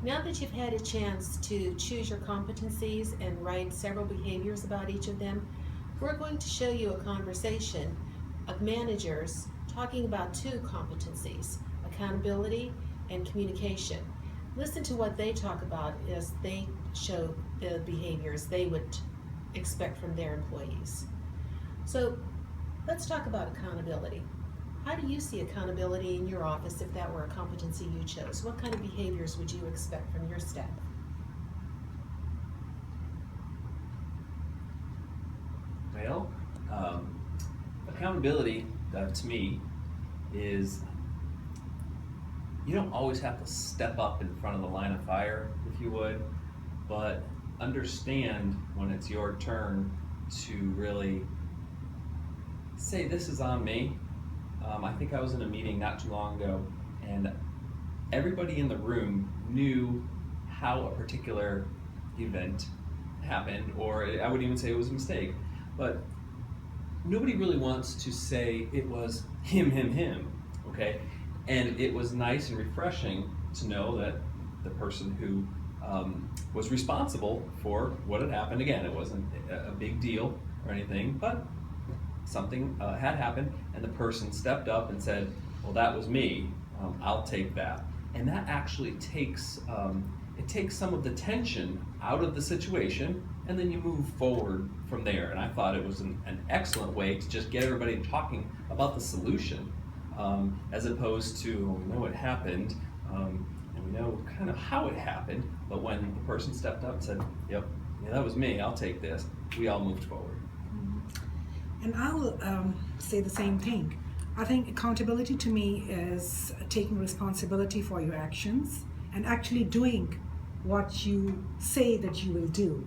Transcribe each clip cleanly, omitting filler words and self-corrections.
Now that you've had a chance to choose your competencies and write several behaviors about each of them, we're going to show you a conversation of managers talking about two competencies, accountability and communication. Listen to what they talk about as they show the behaviors they would expect from their employees. So let's talk about accountability. How do you see accountability in your office if that were a competency you chose? What kind of behaviors would you expect from your staff? Well, accountability, to me, is you don't always have to step up in front of the line of fire, if you would, but understand when it's your turn to really say, this is on me. I think I was in a meeting not too long ago, and everybody in the room knew how a particular event happened, or I wouldn't even say it was a mistake, but nobody really wants to say it was him, okay? And it was nice and refreshing to know that the person who was responsible for what had happened, again, it wasn't a big deal or anything, but something had happened, and the person stepped up and said, well, that was me, I'll take that. And that actually takes, it takes some of the tension out of the situation, and then you move forward from there. And I thought it was an excellent way to just get everybody talking about the solution, as opposed to, well, we know what happened, and we know kind of how it happened, but when the person stepped up and said, yep, yeah, that was me, I'll take this, we all moved forward. And I'll say the same thing. I think accountability to me is taking responsibility for your actions and actually doing what you say that you will do,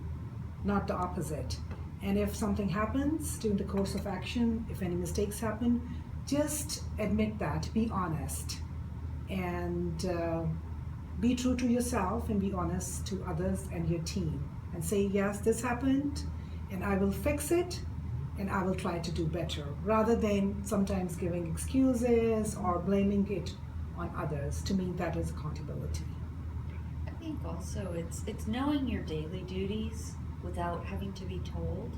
not the opposite. And if something happens during the course of action, if any mistakes happen, just admit that, be honest, and be true to yourself and be honest to others and your team. And say, yes, this happened, and I will fix it, and I will try to do better, rather than sometimes giving excuses or blaming it on others. To me, that is accountability. I think also it's knowing your daily duties without having to be told.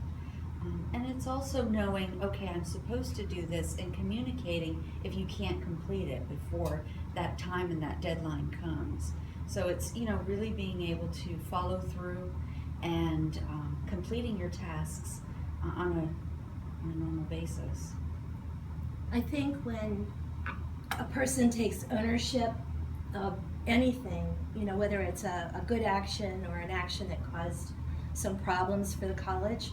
And it's also knowing, okay, I'm supposed to do this, and communicating if you can't complete it before that time and that deadline comes. So it's, really being able to follow through and completing your tasks on a normal basis. I think when a person takes ownership of anything, whether it's a good action or an action that caused some problems for the college,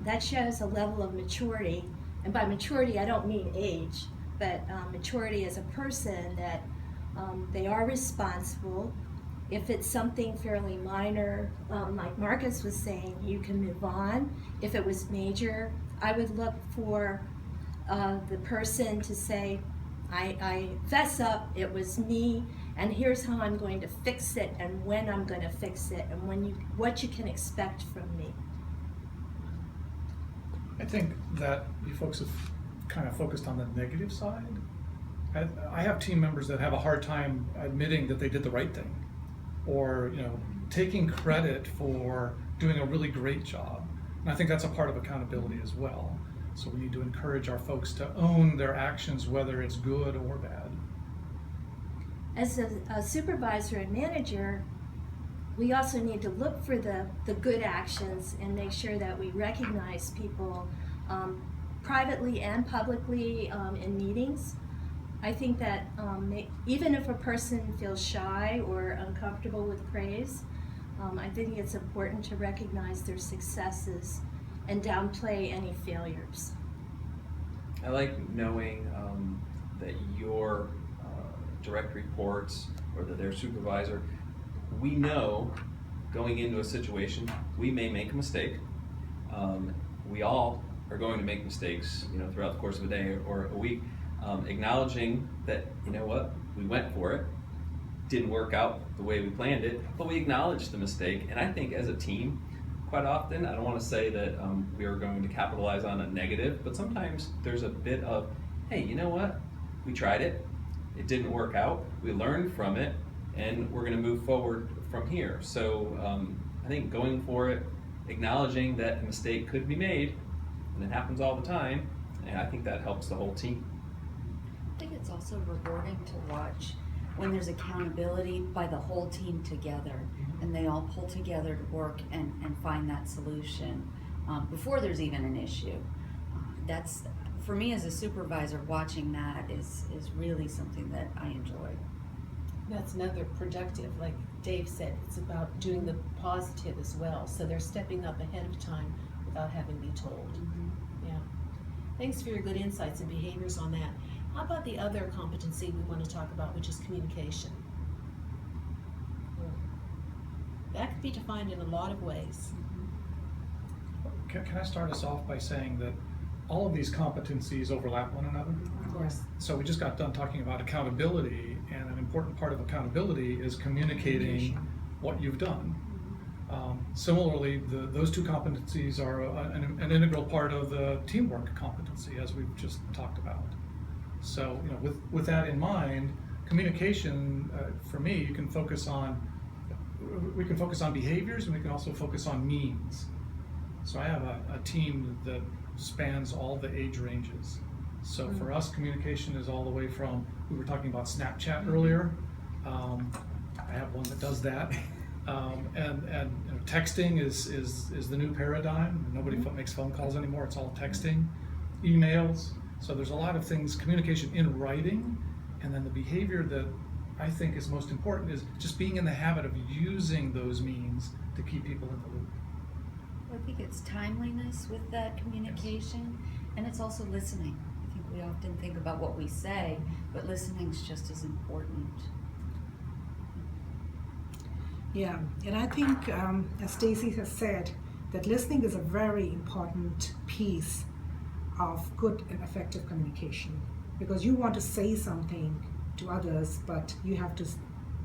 that shows a level of maturity. And by maturity, I don't mean age, but maturity as a person, that they are responsible. If it's something fairly minor, like Marcus was saying, you can move on. If it was major, I would look for the person to say, I fess up, it was me, and here's how I'm going to fix it, and when I'm going to fix it, and what you can expect from me. I think that you folks have kind of focused on the negative side. I have team members that have a hard time admitting that they did the right thing, or taking credit for doing a really great job. And I think that's a part of accountability as well. So we need to encourage our folks to own their actions, whether it's good or bad. As a supervisor and manager, we also need to look for the good actions and make sure that we recognize people privately and publicly in meetings. I think that even if a person feels shy or uncomfortable with praise, I think it's important to recognize their successes and downplay any failures. I like knowing that your direct reports or that their supervisor, we know going into a situation, we may make a mistake. We all are going to make mistakes, throughout the course of a day or a week. Acknowledging that, what, we went for it, didn't work out the way we planned it, but we acknowledged the mistake. And I think as a team, quite often, I don't want to say that we are going to capitalize on a negative, but sometimes there's a bit of, hey, you know what, we tried it, it didn't work out, we learned from it, and we're going to move forward from here. So I think going for it, acknowledging that a mistake could be made, and it happens all the time, and I think that helps the whole team. I think it's also rewarding to watch when there's accountability by the whole team together, and they all pull together to work and find that solution before there's even an issue. That's, for me as a supervisor, watching that is really something that I enjoy. That's another productive, like Dave said, it's about doing the positive as well. So they're stepping up ahead of time without having to be told. Yeah. Thanks for your good insights and behaviors on that. How about the other competency we want to talk about, which is communication? That could be defined in a lot of ways. Can I start us off by saying that all of these competencies overlap one another? Of course. So we just got done talking about accountability, and an important part of accountability is communicating what you've done. Similarly, those two competencies are an integral part of the teamwork competency, as we've just talked about. So, with that in mind, communication, for me, we can focus on behaviors, and we can also focus on means. So I have a team that spans all the age ranges. So for us, communication is all the way from, we were talking about Snapchat earlier. I have one that does that. And texting is the new paradigm. Nobody makes phone calls anymore. It's all texting, emails. So there's a lot of things, communication in writing, and then the behavior that I think is most important is just being in the habit of using those means to keep people in the loop. I think it's timeliness with that communication, and it's also listening. I think we often think about what we say, but listening is just as important. Yeah, and I think, as Stacy has said, that listening is a very important piece of good and effective communication, because you want to say something to others, but you have to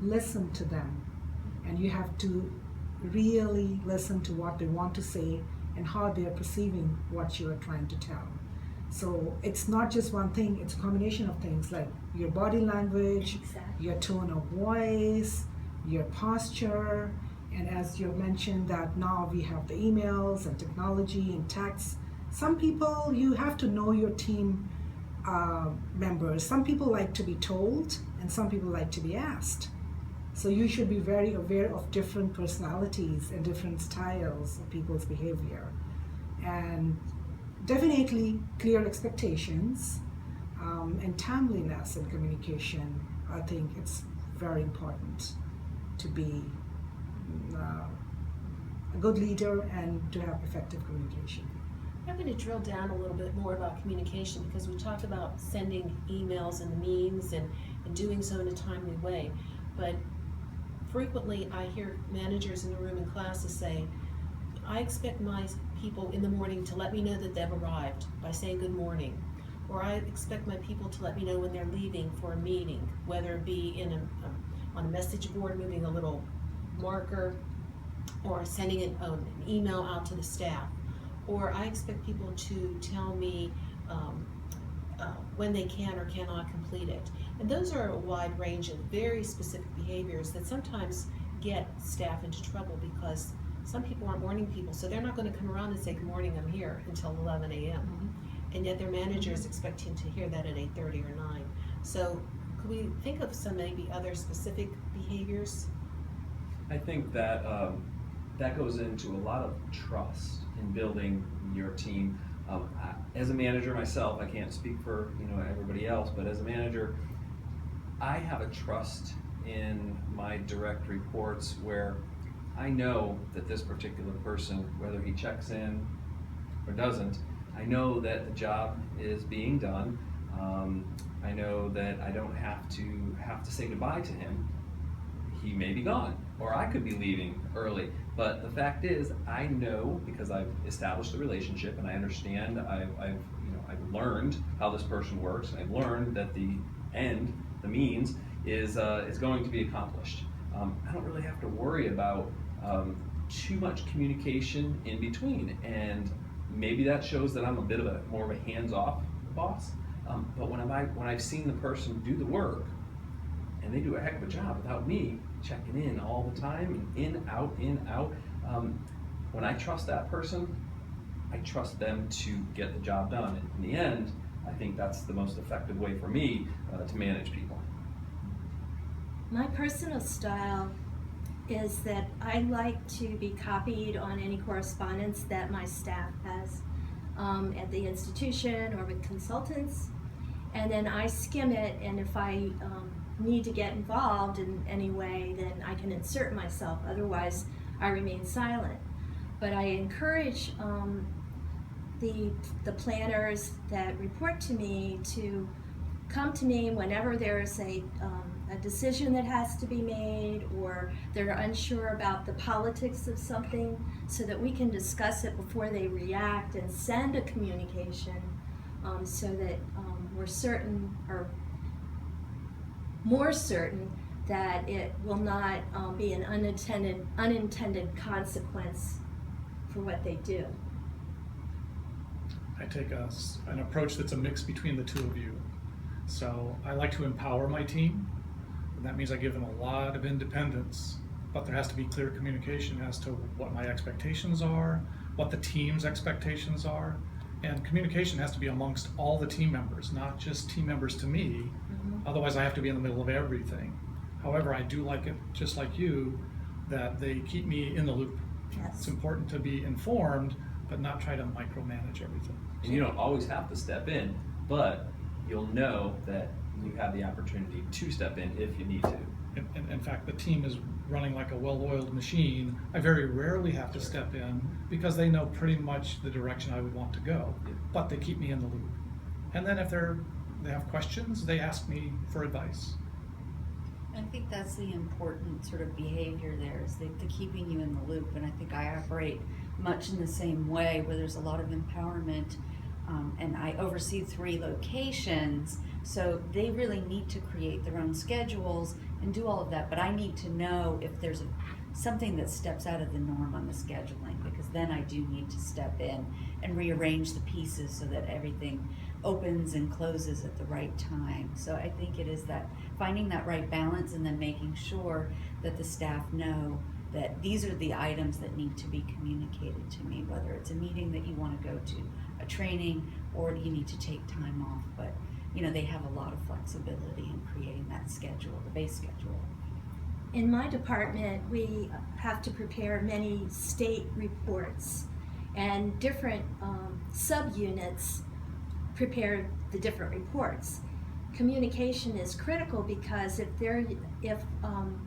listen to them, and you have to really listen to what they want to say and how they are perceiving what you are trying to tell. So it's not just one thing, it's a combination of things like your body language, your tone of voice, your posture, and as you mentioned that now we have the emails and technology and texts. Some people, you have to know your team members. Some people like to be told, and some people like to be asked. So you should be very aware of different personalities and different styles of people's behavior. And definitely clear expectations and timeliness in communication. I think it's very important to be a good leader and to have effective communication. I'm going to drill down a little bit more about communication, because we talked about sending emails and the means and doing so in a timely way. But frequently I hear managers in the room in classes say, I expect my people in the morning to let me know that they've arrived by saying good morning. Or I expect my people to let me know when they're leaving for a meeting, whether it be on a message board, moving a little marker, or sending an email out to the staff. Or I expect people to tell me when they can or cannot complete it. And those are a wide range of very specific behaviors that sometimes get staff into trouble, because some people aren't morning people, so they're not going to come around and say, good morning, I'm here, until 11 a.m. And yet their managers expect him to hear that at 8:30 or 9. So could we think of some maybe other specific behaviors? I think that that goes into a lot of trust in building your team. As a manager myself, I can't speak for everybody else, but as a manager, I have a trust in my direct reports where I know that this particular person, whether he checks in or doesn't, I know that the job is being done. I know that I don't have to say goodbye to him. He may be gone, or I could be leaving early. But the fact is, I know, because I've established a relationship and I understand, I've learned how this person works, and I've learned that the end, the means, is going to be accomplished. I don't really have to worry about too much communication in between, and maybe that shows that I'm a bit of more of a hands-off boss. But when I've seen the person do the work, and they do a heck of a job without me, checking in all the time, and in, out. When I trust that person, I trust them to get the job done. And in the end, I think that's the most effective way for me to manage people. My personal style is that I like to be copied on any correspondence that my staff has at the institution or with consultants, and then I skim it, and if I need to get involved in any way, then I can insert myself, otherwise I remain silent. But I encourage the planners that report to me to come to me whenever there's a decision that has to be made, or they're unsure about the politics of something, so that we can discuss it before they react and send a communication, so that we're certain, or more certain, that it will not be an unintended consequence for what they do. I take an approach that's a mix between the two of you. So I like to empower my team, and that means I give them a lot of independence, but there has to be clear communication as to what my expectations are, what the team's expectations are, and communication has to be amongst all the team members, not just team members to me. Otherwise I have to be in the middle of everything. However, I do like it, just like you, that they keep me in the loop. Yes. It's important to be informed, but not try to micromanage everything. And you don't always have to step in, but you'll know that you have the opportunity to step in if you need to. In fact, the team is running like a well-oiled machine. I very rarely have to step in because they know pretty much the direction I would want to go, but they keep me in the loop. And then if they have questions, they ask me for advice. I think that's the important sort of behavior there, is the keeping you in the loop. And I think I operate much in the same way, where there's a lot of empowerment, and I oversee 3 locations, so they really need to create their own schedules and do all of that. But I need to know if there's something that steps out of the norm on the scheduling, because then I do need to step in and rearrange the pieces so that everything opens and closes at the right time. So I think it is that finding that right balance, and then making sure that the staff know that these are the items that need to be communicated to me, whether it's a meeting that you want to go to, a training, or you need to take time off. But they have a lot of flexibility in creating that schedule, the base schedule. In my department, we have to prepare many state reports, and different subunits prepare the different reports. Communication is critical, because if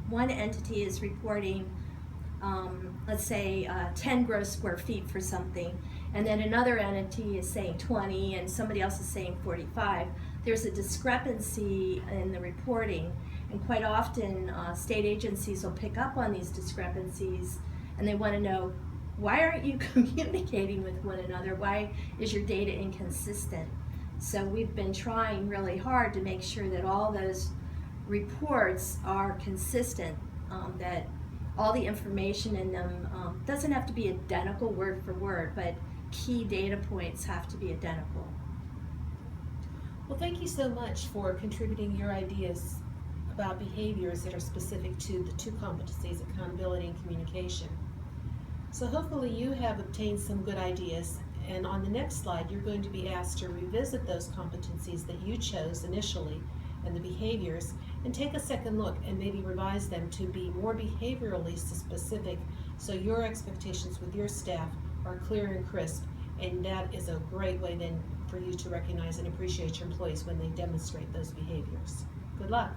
one entity is reporting, let's say 10 gross square feet for something, and then another entity is saying 20 and somebody else is saying 45, there's a discrepancy in the reporting. And quite often state agencies will pick up on these discrepancies, and they want to know, why aren't you communicating with one another? Why is your data inconsistent? So we've been trying really hard to make sure that all those reports are consistent, that all the information in them doesn't have to be identical word for word, but key data points have to be identical. Well, thank you so much for contributing your ideas about behaviors that are specific to the 2 competencies, accountability and communication. So hopefully you have obtained some good ideas, and on the next slide you're going to be asked to revisit those competencies that you chose initially and the behaviors, and take a second look and maybe revise them to be more behaviorally specific, so your expectations with your staff are clear and crisp. And that is a great way then for you to recognize and appreciate your employees when they demonstrate those behaviors. Good luck.